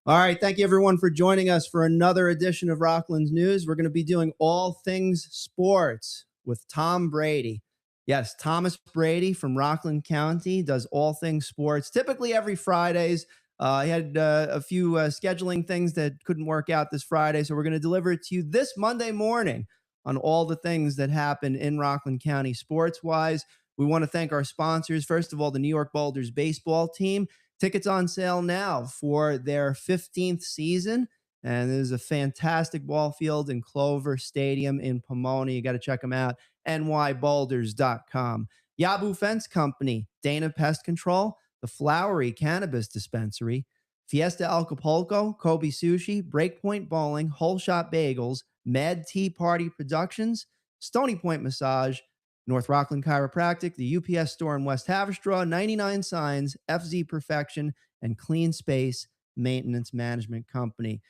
All right, thank you everyone for joining us for another edition of Rockland's News. We're going to be doing all things sports with Tom Brady. Yes, Thomas Brady from Rockland County does all things sports, typically every Fridays. He had a few scheduling things that couldn't work out this Friday, so we're going to deliver it to you this Monday morning on all the things that happen in Rockland County sports-wise. We want to thank our sponsors. First of all, the New York Boulders baseball team. Tickets on sale now for their 15th season. And there's a fantastic ball field in Clover Stadium in Pomona. You got to check them out. nyboulders.com. Yabu Fence Company, Dana Pest Control, The Flowery Cannabis Dispensary, Fiesta Acapulco, Kobe Sushi, Breakpoint Bowling, Whole Shot Bagels, Mad Tea Party Productions, Stony Point Massage, North Rockland Chiropractic, the UPS store in West Haverstraw, 99 Signs, FZ Perfection, and Clean Space Maintenance Management Company.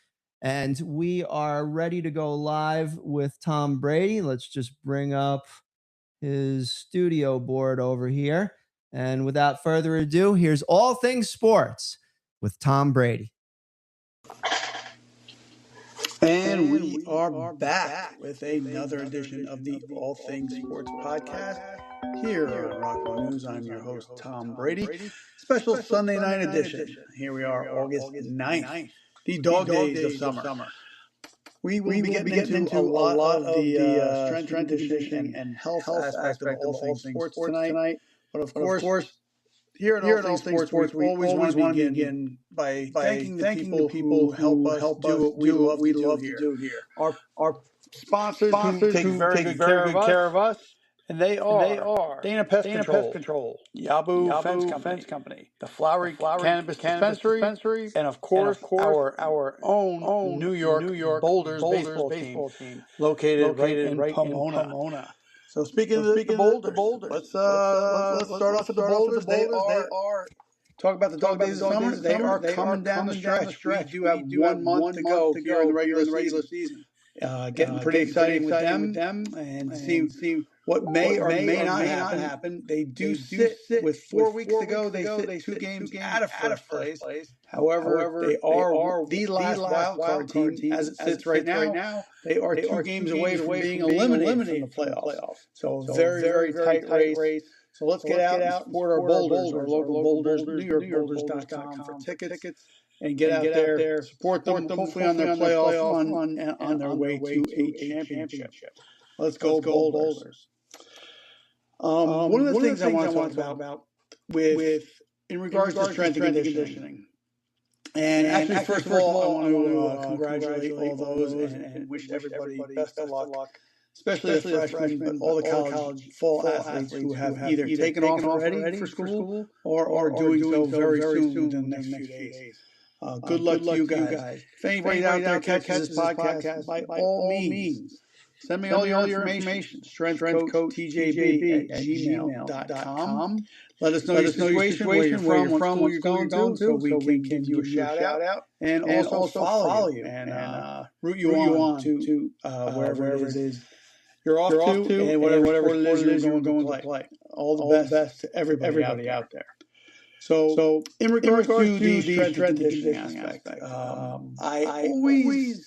And we are ready to go live with Tom Brady. Let's just bring up his studio board over here. And without further ado, here's All Things Sports with Tom Brady. And we are back with another edition of the All Things Sports Podcast here on Rockland News. I'm your host, Tom Brady. Special Sunday night edition. Here we are, August 9th, the dog days of summer. We will be getting into a lot of the strength and conditioning and health aspect of all things sports tonight. But of course, here at All Things Sports, we always want to begin by thanking the people who help us do what we love to do here. Our sponsors who take very good care of us, and they are Dana Pest Control, Yabu Fence Company, the Flowery Cannabis Dispensary, and of course our own New York Boulders baseball team located right in Pomona. So speaking of the Boulders, let's start off with the Boulders. They are talk about the dog days of summer. They are coming down the stretch. We do have 1 month to go here in the regular season. Getting pretty exciting with them and see what may or may not happen. They do sit with 4 weeks to go. They sit 2 games out of first place. However, they are the last wild card team as it sits right now. They are 2 games away from being eliminated from the playoffs. So very tight race. So let's get out and support our Boulders, our local Boulders, NewYorkBoulders.com for tickets. And get out there, support them, hopefully on their playoff run and on their way to a championship. Let's go Boulders. One of the things I want to talk about in regards to strength and conditioning. And actually, first of all, I want to congratulate all those and wish everybody best of luck, especially the freshmen, but all the college fall athletes who have either taken off already for school or doing so very soon within the next few days. Good luck to you guys. If anybody out there catches this podcast, by all means, send me all your information. strengthcoachtjb@gmail.com. Let us know your situation, where you're from, what school you're going to, so we can give you a shout out and also follow you and root you on to wherever it is you're off to and whatever it is you're going to play. All the best to everybody out there. So in regards to the strength and conditioning aspect, I always,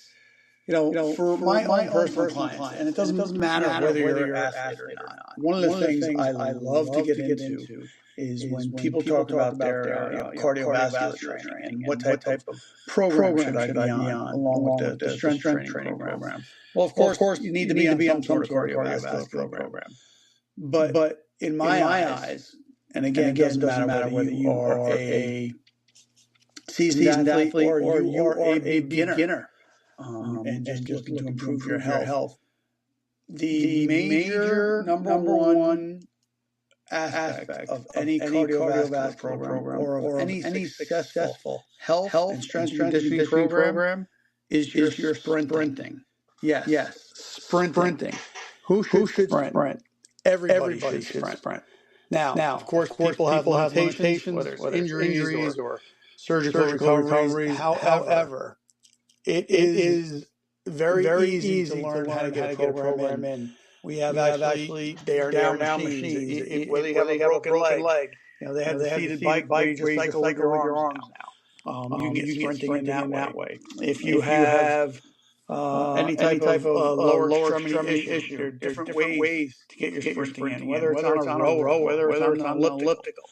for my own personal clients, and it doesn't matter whether you're an athlete or not. One of the things I love to get into is when people talk about their cardiovascular training and what type of program should I be on along with the strength training program. Well, of course, you need to be on some sort of cardiovascular program. But in my eyes, and again, it doesn't matter whether you are a seasoned athlete or you are a beginner and just looking to improve your health. The major number one aspect of any cardiovascular program or of any successful health and strength conditioning program is your sprinting. Yes, sprinting. Who should sprint? Everybody should sprint. Now, of course, people have limitations, whether it's injuries or surgical recoveries. However, it is very easy to learn how to get a program in. We have actually, they are now machines. Whether you have a broken leg, they have the seated bike where you just cycle with your arms now. You can get sprinting in that way. If you have any type of lower extremity issue, there are different ways to get your sprinting in, whether it's on a rower, whether it's on an elliptical.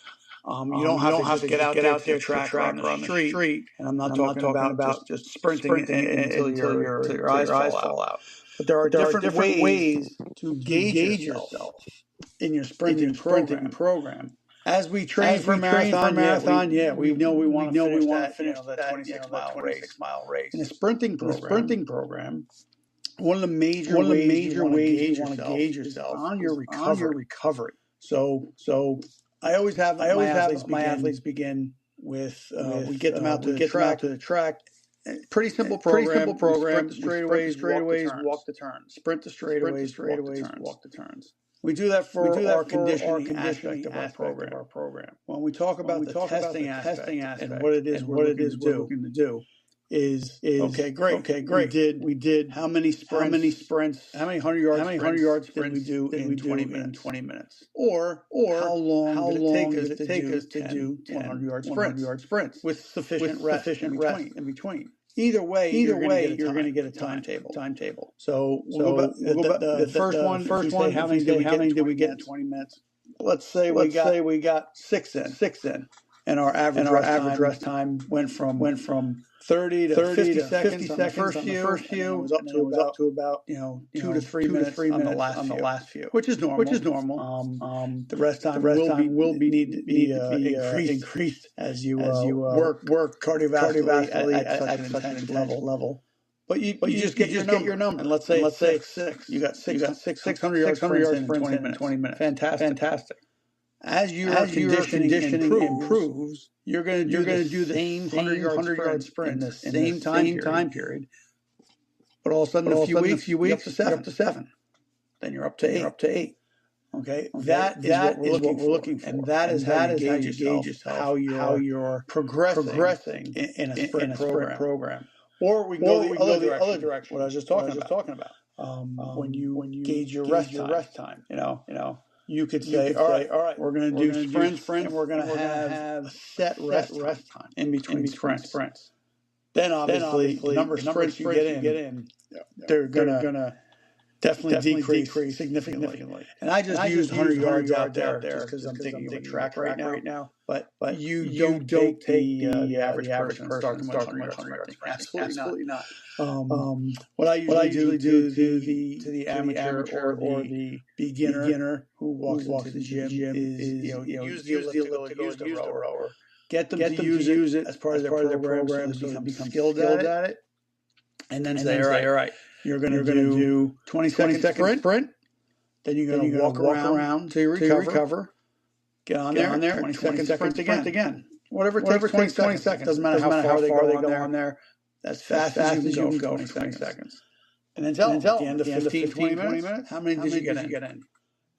You don't have to just get out there to the track or on the street. And I'm not talking about just sprinting until your eyes fall out. But there are different ways to gauge yourself in your sprinting program. As we train for marathon, we know we want to finish that 26-mile race. In a sprinting program, one of the major ways you want to gauge yourself is on your recovery. So I always have my athletes begin with we get them out to the track. Pretty simple program. Sprint the straightaways, walk the turns. Sprint the straightaways, walk the turns. We do that for our conditioning aspect of our program. When we talk about the testing aspect and what it is we're looking to do is okay, great. We did how many sprints, how many 100-yard sprints did we do in 20 minutes? Or how long did it take us to do 100-yard sprints with sufficient rest in between? Either way, you're going to get a timetable. So we'll go back. The first one. How many did we get in 20 minutes? Let's say we got six in, and our average rest time went from 30 to 50 seconds on the first few. It was up to about 2 to 3 minutes on the last few, which is normal. The rest time will need to be increased as you work cardiovascularly at such an intense level. But you just get your number. And let's say six. You got 600-yard sprints in 20 minutes. Fantastic. As your conditioning improves, you're going to do the same 100-yard sprint in the same time period. But all of a sudden, a few weeks, you're up to 7. Then you're up to 8. Okay, that is what we're looking for, and that is how you gauge yourself, how you're progressing in a sprint program. Or we can go the other direction. What I was just talking about. When you gauge your rest time, you could say, all right, we're going to do sprints, and we're going to have a set rest time in between sprints. Then obviously, the number of sprints you get in, they're going to definitely decrease significantly. And I just used 100 yards out there just because I'm thinking of a track right now. But you don't take the average person and start them with 100 yards. Absolutely not. What I usually do to the amateur or the beginner who walks into the gym is use the elliptical, use the rower. Get them to use it as part of their program so they become skilled at it. And then say, all right, you're going to do 20-second sprint. Then you're going to walk around until you recover. Get on there. 20 seconds again. Whatever it takes 20 seconds. Doesn't matter how far they go on there. As fast as you can go 20 seconds. And then tell them at the end of 15-20 minutes, how many did you get in?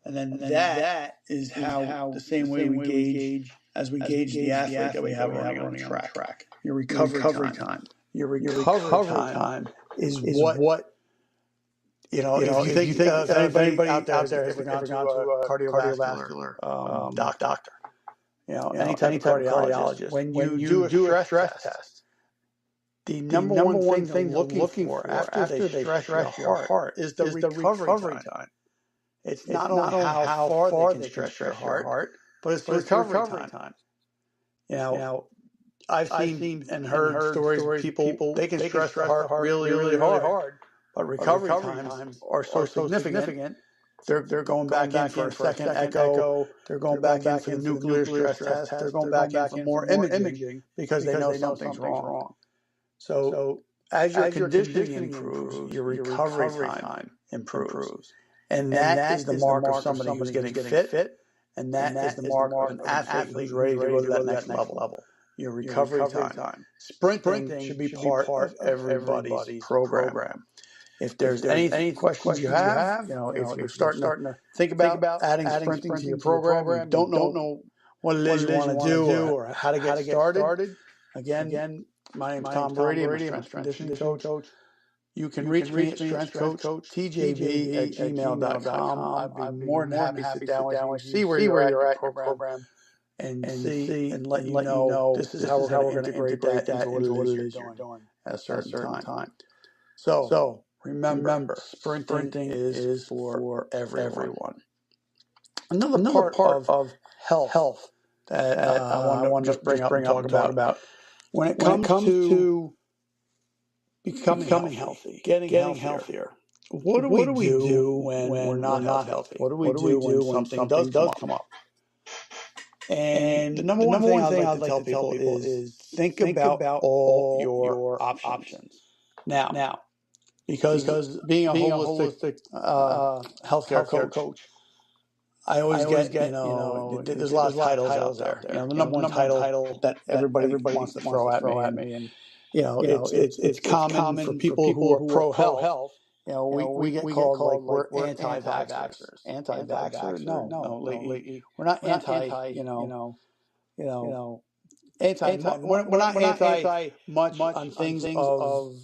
And then that is how the same way we gauge as we gauge the athlete that we have running on the track. Your recovery time. Your recovery time is what if you think anybody out there has ever gone to a cardiovascular doctor, any type of cardiologist, when you do a stress test, the number one thing they're looking for after they stress your heart is the recovery time. It's not only how far they can stress your heart, but it's the recovery time. I've seen and heard stories of people they can stress the heart really hard, but recovery times are so significant. They're going back in for a second echo. They're going back in for the nuclear stress test. They're going back in for more imaging because they know something's wrong. So as your conditioning improves, your recovery time improves. And that is the mark of somebody who's getting fit. And that is the mark of an athlete who's ready to go to that next level. Your recovery time. Sprinting should be part of everybody's program. If there's any questions you have, if you're starting to think about adding sprinting to your program, you don't know what it is you want to do or how to get started. Again, my name is Tom Brady. I'm a strength and conditioning coach. You can reach me at strengthcoachtjb@gmail.com. I'd be more than happy to sit down with you, see where you're at in your program, and see and let you know this is how we're going to integrate that into what it is you're doing at a certain time. So remember, sprinting is for everyone. Another part of health that I want to just bring up and talk about when it comes to becoming healthy, getting healthier. What do we do when we're not healthy? What do we do when something does come up? And the number one thing I'd like to tell people is think about all your options. Now, because being a holistic healthcare coach, I always get, there's a lot of titles out there. The number one title that everybody wants to throw at me, and it's common for people who are pro health. We get called like we're anti-vaxxers. Anti-vaxxer? No, we're not anti. Anti. We're not anti much on things of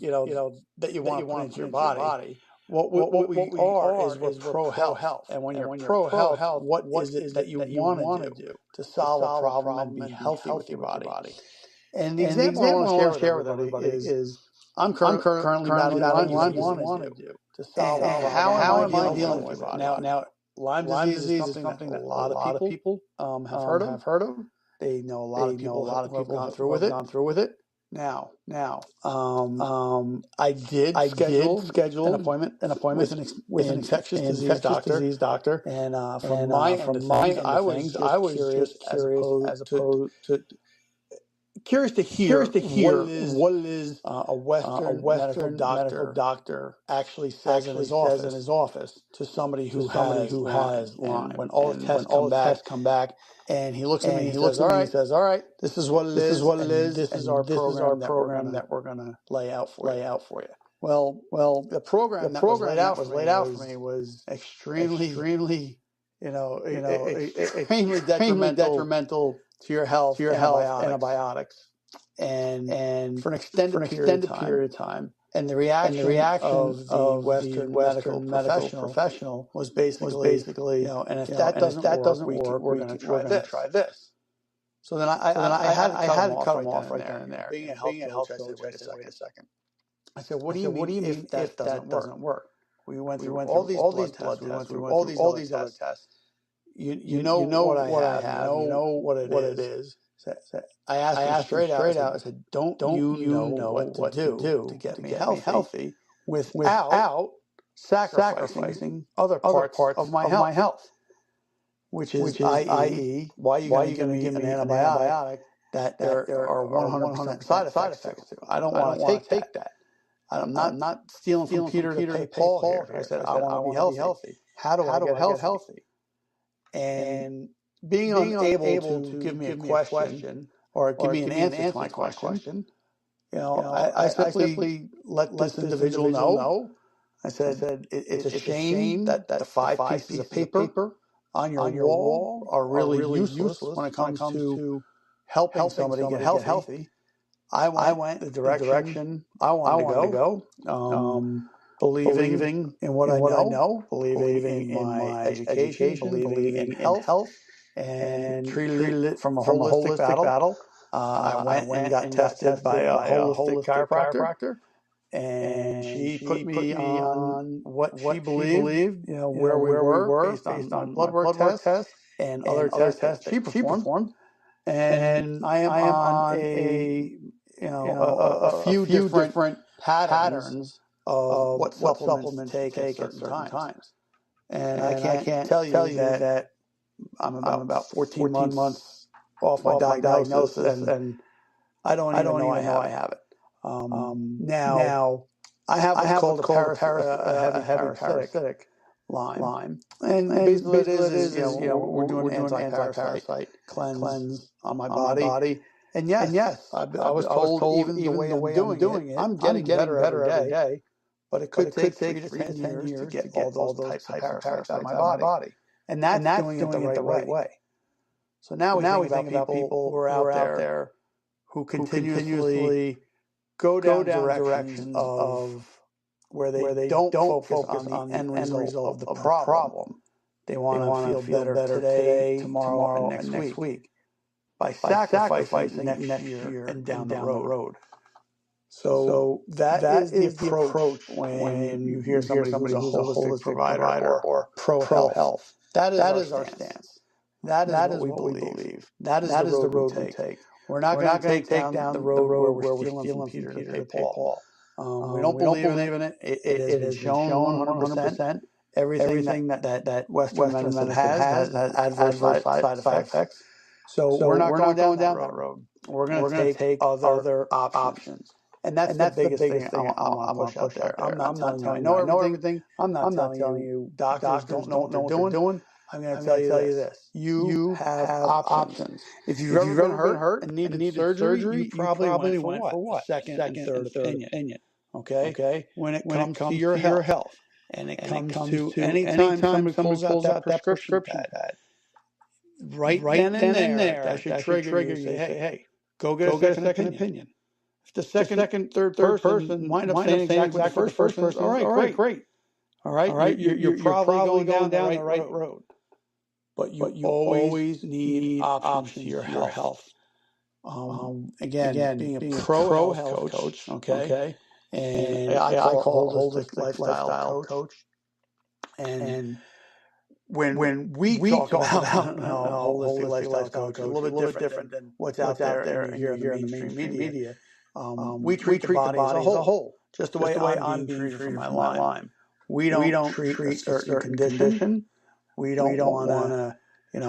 that you want to put into your body. What we are is we're pro health, and when you're pro health, what is it that you want to do to solve a problem and be healthy with your body? And the example I want to share with everybody is I'm currently battling Lyme disease to solve a problem. How am I dealing with it? Now, Lyme disease is something that a lot of people have heard of. They know a lot of people who have gone through with it. Now, I did schedule an appointment with an infectious disease doctor, and from my end I was just curious to hear what it is a Western medical doctor actually says in his office to somebody who has Lyme. When all the tests come back, and he looks at me and he says, "All right, this is what it is. This is our program that we're going to lay out for you." Well, the program that was laid out for me was extremely extremely detrimental to your health, antibiotics, and for an extended period of time. And the reaction of the Western medical professional was basically, and if that doesn't work, we're going to try this. So then I had to cut him off right then and there. Being a health coach, I said, wait a second. I said, what do you mean if that doesn't work? We went through all these blood tests. We went through all these other tests. You know what I have. You know what it is. So I asked him straight out. I said, "Don't you know what to do to get me healthy without sacrificing other parts of my health? Which is, i.e., why are you going to give me an antibiotic that there are 100% side effects to? I don't want to take that. I'm not stealing from Peter to pay Paul here. I said, I want to be healthy. How do I get healthy? And being unable to give me a question or give me an answer to my question, I simply let this individual know. I said, it's a shame that the 5 pieces of paper on your wall are really useless when it comes to helping somebody get healthy. I went the direction I wanted to go. Believing in what I know, believing in my education, believing in health, and treated it from a holistic battle. I went and got tested by a holistic chiropractor, and she put me on what she believed, where we were based on blood work tests and other tests that she performed. And I am on a few different patterns of what supplements to take at certain times. And I can't tell you that I'm about 14 months off my diagnosis, and I don't even know I have it. Now, I have what's called a heavy parasitic Lyme. And basically what it is we're doing an anti-parasite cleanse on my body. And yes, I was told even the way I'm doing it, I'm getting better every day. but it could take 3 to 10 years to get all those types of parasites out of my body. And that's doing it the right way. So now we think about people who are out there who continuously go down directions of where they don't focus on the end result of the problem. They want to feel better today, tomorrow, and next week by sacrificing next year and down the road. So that is the approach when you hear somebody who's a holistic provider or pro-health. That is our stance. That is what we believe. That is the road we take. We're not going to take down the road where we're stealing from Peter to pay Paul. We don't believe in it. It has been shown 100%. Everything that Western medicine has adverse side effects. So we're not going down that road. We're going to take other options. And that's the biggest thing I want to push out there. I'm not telling you I know everything. I'm not telling you doctors don't know what they're doing. I'm going to tell you this. You have options. If you've ever been hurt and needed surgery, you probably went for what? Second and third opinion. Okay? When it comes to your health. And it comes to anytime somebody pulls out that prescription pad. Right then and there, that should trigger you to say, hey, go get a second opinion. If the second, third person wind up saying exactly what the first person says, all right, great. All right, you're probably going down the right road. But you always need options to your health. Again, being a pro-health coach, okay? And I call it holistic lifestyle coach. And when we talk about holistic lifestyle coach, a little bit different than what's out there and you hear in the mainstream media. We treat the body as a whole, just the way I'm being treated for my Lyme. We don't treat a certain condition. We don't want to,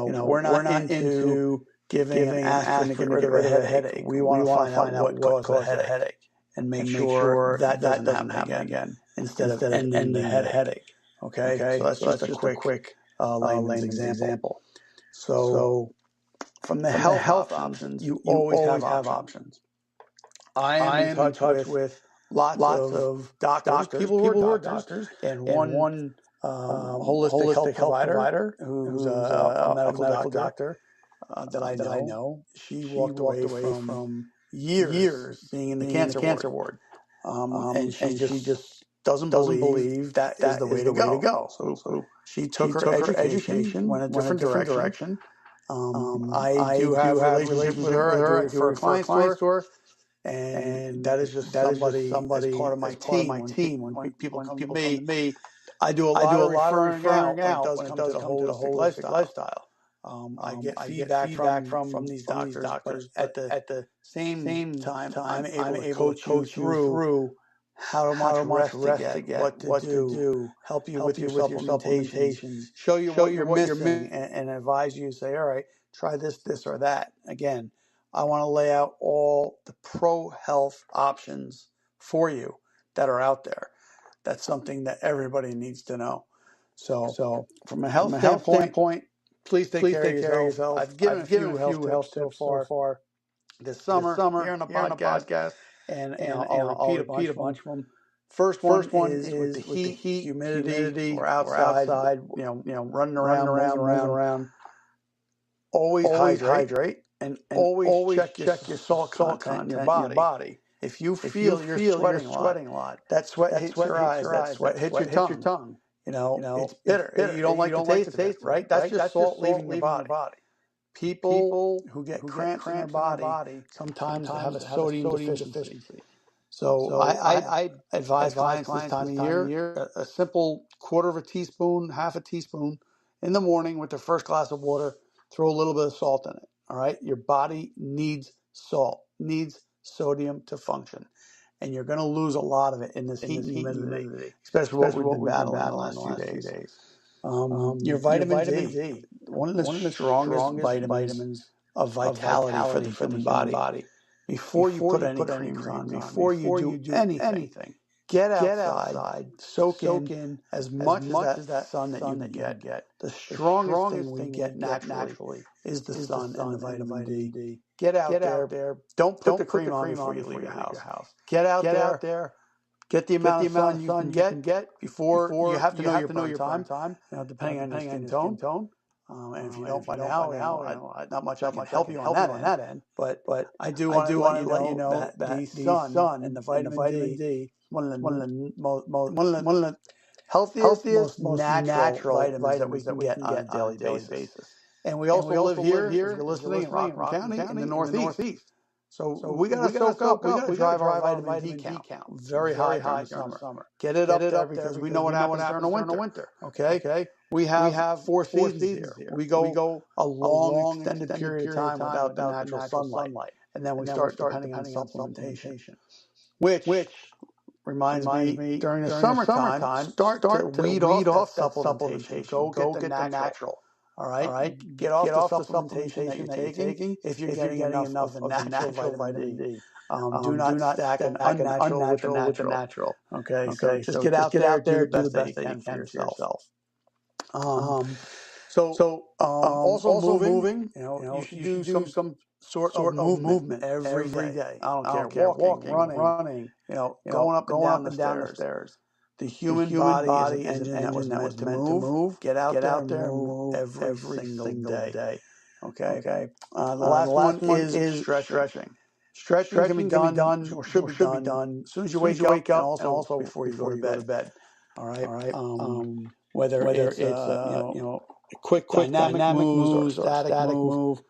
we're not into giving an aspirin to get rid of a headache. We want to find out what caused the headache and make sure that doesn't happen again instead of ending the headache. Okay? So that's just a quick layman's example. So from the health options, you always have options. I am in touch with lots of doctors, people who are doctors, and one holistic health provider who's a medical doctor that I know. She walked away from years being in the cancer ward. And she just doesn't believe that is the way to go. So she took her education, went a different direction. I do have relationships with her. I do her clients to her. And that is just somebody as part of my team. When people come to me, I do a lot of referring out when it does come to the holistic lifestyle. I get feedback from these doctors, but at the same time, I'm able to coach you through how much rest to get, what to do, help you with your supplementations, show you what you're missing, and advise you, say, all right, try this, or that. Again, I want to lay out all the pro-health options for you that are out there. That's something that everybody needs to know. So from a health standpoint, please take care of yourself. I've given a few health tips so far this summer here on the podcast, and I'll repeat a bunch of them. First one is with the heat, humidity, or outside, running around. Always hydrate, and always check your salt content in your body. If you feel you're sweating a lot, that sweat hits your eyes, that sweat hits your tongue. It's bitter. You don't like the taste of it, right? That's just salt leaving your body. People who get cramps in their body sometimes have a sodium deficiency. So I advise clients this time of year, a simple quarter of a teaspoon, half a teaspoon in the morning with their first glass of water, throw a little bit of salt in it. All right. Your body needs salt, needs sodium to function. And you're going to lose a lot of it in this heat and humidity, especially what we've been battling in the last few days. Your vitamin D, one of the strongest vitamins of vitality for the human body. Before you put any creams on, before you do anything, get outside, soak in as much as that sun that you can get. The strongest thing we get naturally is the sun and the vitamin D. Get out there. Don't put the cream on before you leave your house. Get out there. Get the amount of sun you can get before you have to know your prime time. Depending on your skin tone. And if you don't by now, not much I can help you on that end. But I do want to let you know that the sun and the vitamin D is one of the healthiest, most natural vitamins that we can get on a daily basis. And we also live here, if you're listening, in Rockland County in the Northeast. So we got to soak up. We got to drive our vitamin D count very high during the summer. Get it up there because we know what happens during the winter. Okay? We have 4 seasons here. We go a long, extended period of time without the natural sunlight. And then we start depending on supplementation, which reminds me, during the summertime, start to weed off that supplementation. Go get the natural. All right? Get off the supplementation that you're taking if you're getting enough of the natural vitamin D. Do not stack an unnatural with the natural. Okay? So just get out there, do the best that you can for yourself. Also moving, you should do some sort of movement every day. I don't care, walking, running, going up and down the stairs. The human body is an engine that was meant to move. Get out there and move every single day. Okay. The last one is stretching. Stretching can be done or should be done as soon as you wake up and also before you go to bed. All right. Whether it's quick dynamic moves or static move.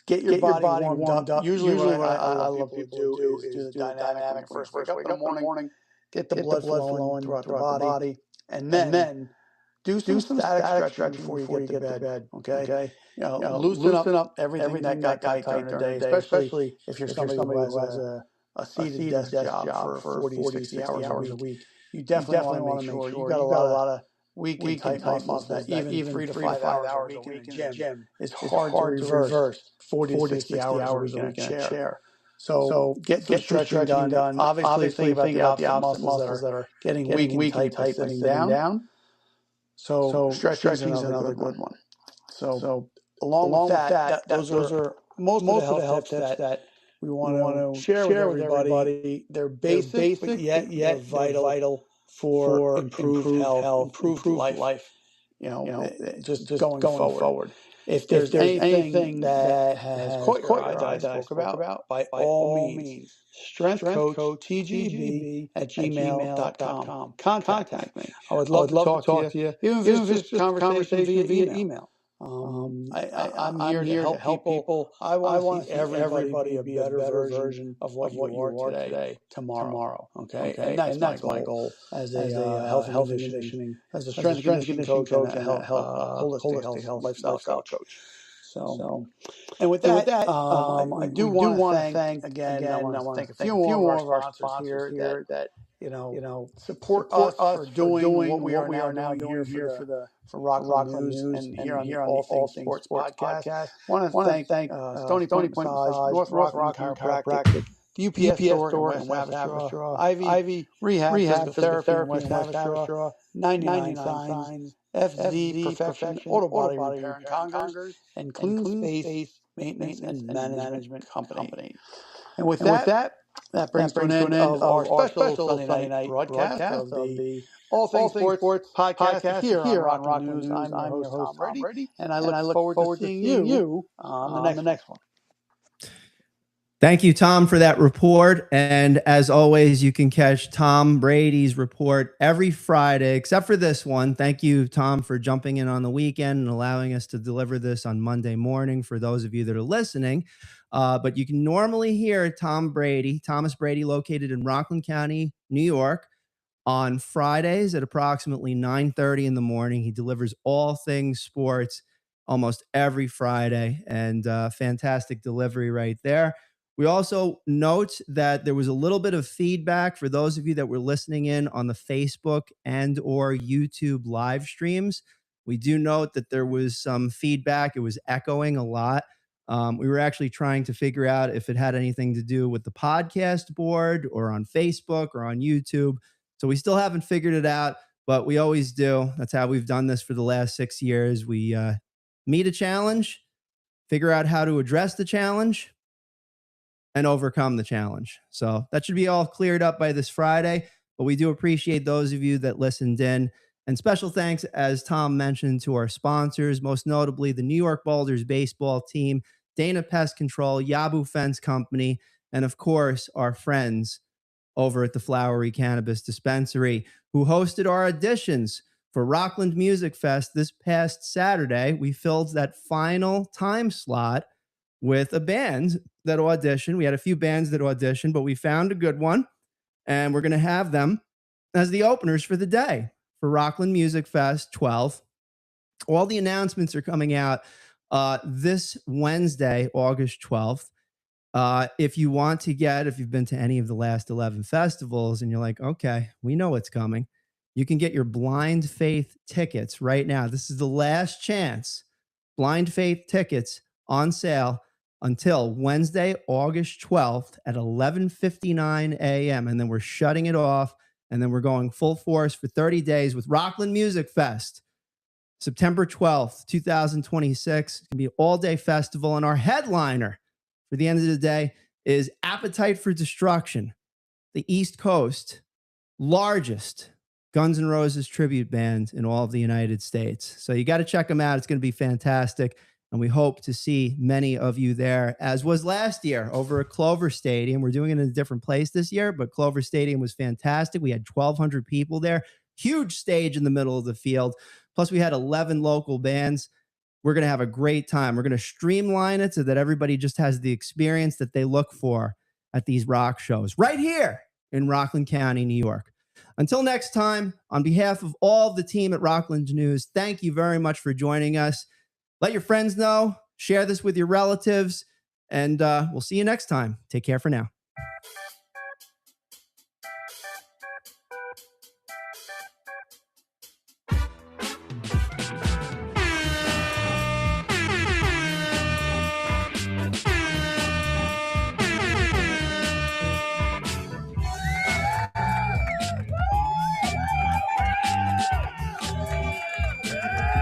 Get your body warmed up. Usually what I love people to do is do the dynamic first. Wake up in the morning, get the blood flowing throughout the body, and then do some static stretching before you get to bed. Okay? Loosen up everything that got tight during the day, especially if you're somebody who has a seated desk job for 40 to 60 hours a week. You definitely want to make sure you got a lot of weak and tight muscles that even 3 to 5 hours a week in the gym is hard to reverse 40 to 60 hours a week in a chair. So get some stretching done. Obviously think about the opposite muscles that are getting weak and tight by sitting down. So stretching is another good one. So along with that, those are most of the health tips that we want to share with everybody. They're basic, but yet they're vital for improved health, improved life. Just going forward. If there's anything that has caught your eye that I spoke about, by all means, strengthcoachtgb@gmail.com. Contact me. I would love to talk to you, even if it's just a conversation via email. I'm here to help people. I want to see everybody be a better version of what you are today, tomorrow. Okay? And that's my goal as a health and conditioning, as a strength and conditioning coach and a holistic health lifestyle coach. So, and with that, I do want to thank again. I want to thank a few more of our sponsors here that support us for doing what we are now doing here for Rockland News and here on the All Things Sports podcast. I want to thank Stony Point Massage, North Rockland Chiropractic, the UPS store in West Haverstraw, Ivy Rehab Physical Therapy in West Haverstraw, 99 Signs, FZ Perfection Auto Body Repair in Congers, and Clean Space Maintenance and Management Company. And with that brings to an end of our special Sunday night broadcast of the All Things Sports podcast here on Rockland News. I'm your host, Tom Brady, and I look forward to seeing you on the next one. Thank you, Tom, for that report. And as always, you can catch Tom Brady's report every Friday, except for this one. Thank you, Tom, for jumping in on the weekend and allowing us to deliver this on Monday morning for those of you that are listening. But you can normally hear Thomas Brady, located in Rockland County, New York, on Fridays at approximately 9:30 in the morning. He delivers all things sports almost every Friday, and fantastic delivery right there. We also note that there was a little bit of feedback for those of you that were listening in on the Facebook and or YouTube live streams. We do note that there was some feedback. It was echoing a lot. We were actually trying to figure out if it had anything to do with the podcast board or on Facebook or on YouTube. So we still haven't figured it out, but we always do. That's how we've done this for the last 6 years. We meet a challenge, figure out how to address the challenge, and overcome the challenge. So that should be all cleared up by this Friday. But we do appreciate those of you that listened in. And special thanks, as Tom mentioned, to our sponsors, most notably the New York Boulders baseball team, Dana Pest Control, Yabu Fence Company, and of course, our friends over at the Flowery Cannabis Dispensary, who hosted our auditions for Rockland Music Fest this past Saturday. We filled that final time slot with a band that auditioned. We had a few bands that auditioned, but we found a good one, and we're going to have them as the openers for the day for Rockland Music Fest 12. All the announcements are coming out this Wednesday, August 12th. If you want to if you've been to any of the last 11 festivals and you're like, okay, we know what's coming, you can get your Blind Faith tickets right now. This is the last chance. Blind Faith tickets on sale until Wednesday, August 12th at 11:59 a.m. And then we're shutting it off. And then we're going full force for 30 days with Rockland Music Fest, September 12th, 2026. It's going to be an all-day festival. And our headliner for the end of the day is Appetite for Destruction, the East Coast largest Guns N' Roses tribute band in all of the United States. So you got to check them out. It's going to be fantastic. And we hope to see many of you there, as was last year over at Clover Stadium. We're doing it in a different place this year, but Clover Stadium was fantastic. We had 1,200 people there, huge stage in the middle of the field. Plus, we had 11 local bands. We're going to have a great time. We're going to streamline it so that everybody just has the experience that they look for at these rock shows right here in Rockland County, New York. Until next time, on behalf of all the team at Rockland News, thank you very much for joining us. Let your friends know, share this with your relatives, and we'll see you next time. Take care for now.